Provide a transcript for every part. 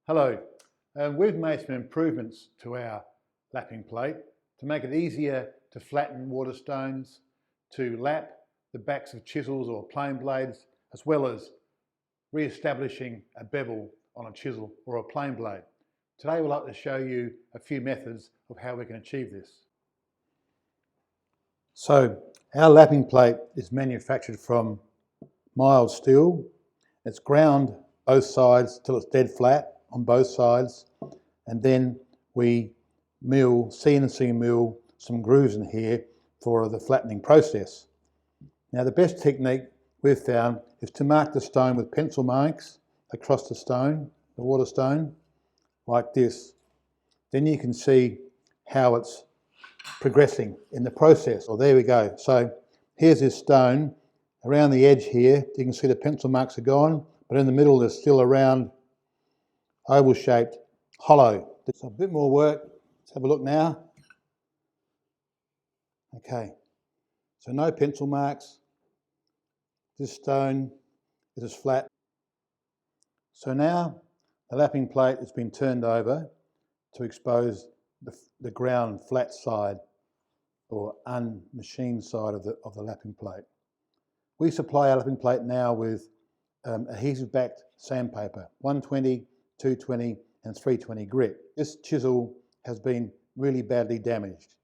Hello, we've made some improvements to our lapping plate to make it easier to flatten water stones, to lap the backs of chisels or plane blades, as well as re-establishing a bevel on a chisel or a plane blade. Today we'd like to show you a few methods of how we can achieve this. So our lapping plate is manufactured from mild steel. It's ground both sides till it's dead flat on both sides, and then we CNC mill some grooves in here for the flattening process. Now the best technique we've found is to mark the stone with pencil marks across the stone, the water stone, like this. Then you can see how it's progressing in the process. Well, there we go. So here's this stone. Around the edge here, you can see the pencil marks are gone, but in the middle there's still a round, oval-shaped hollow. It's a bit more work. Let's have a look now. Okay, so no pencil marks. This stone is as flat. So now the lapping plate has been turned over to expose the ground flat side or unmachined side of the lapping plate. We supply our lapping plate now with adhesive-backed sandpaper, 120, 220 and 320 grit. This chisel has been really badly damaged.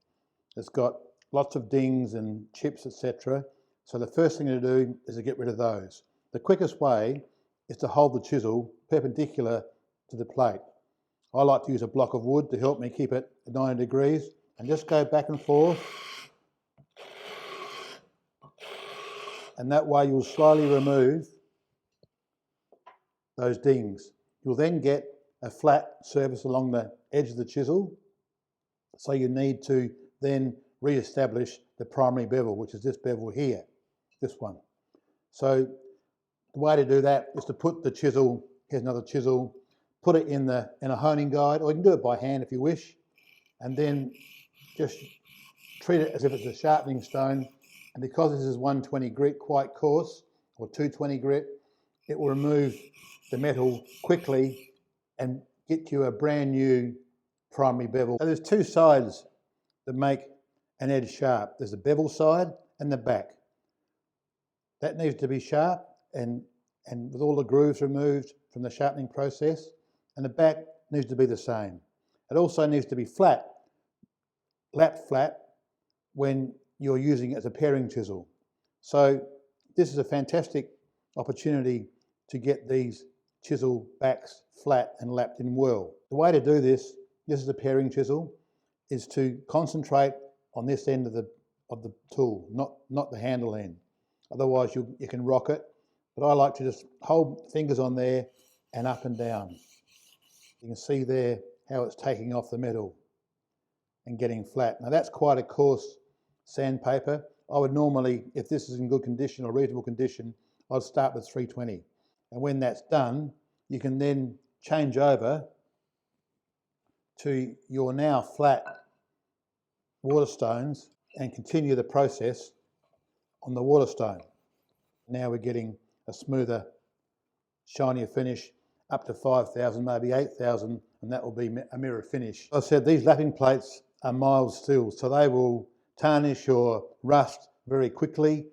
It's got lots of dings and chips, etc. So the first thing to do is to get rid of those. The quickest way is to hold the chisel perpendicular to the plate. I like to use a block of wood to help me keep it at 90 degrees and just go back and forth. And that way you'll slowly remove those dings. You'll then get a flat surface along the edge of the chisel. So you need to then re-establish the primary bevel, which is this bevel here, this one. So the way to do that is to put the chisel, here's another chisel, put it in a honing guide, or you can do it by hand if you wish, and then just treat it as if it's a sharpening stone. And because this is 120 grit, quite coarse, or 220 grit, it will remove the metal quickly and get you a brand new primary bevel. So there's two sides that make an edge sharp. There's the bevel side and the back. That needs to be sharp and with all the grooves removed from the sharpening process, and the back needs to be the same. It also needs to be flat, lapped flat, when you're using it as a paring chisel. So this is a fantastic opportunity to get these chisel backs flat and lapped in well. The way to do this is a paring chisel, is to concentrate on this end of the tool, not the handle end. Otherwise you can rock it, but I like to just hold fingers on there and up and down. You can see there how it's taking off the metal and getting flat. Now that's quite a coarse sandpaper. I would normally, if this is in good condition or reasonable condition, I'd start with 320. And when that's done, you can then change over to your now flat water stones and continue the process on the water stone. Now we're getting a smoother, shinier finish up to 5,000, maybe 8,000, and that will be a mirror finish. As I said, these lapping plates are mild steel, so they will tarnish or rust very quickly.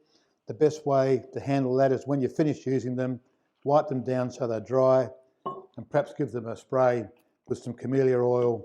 The best way to handle that is when you're finished using them, wipe them down so they're dry, and perhaps give them a spray with some camellia oil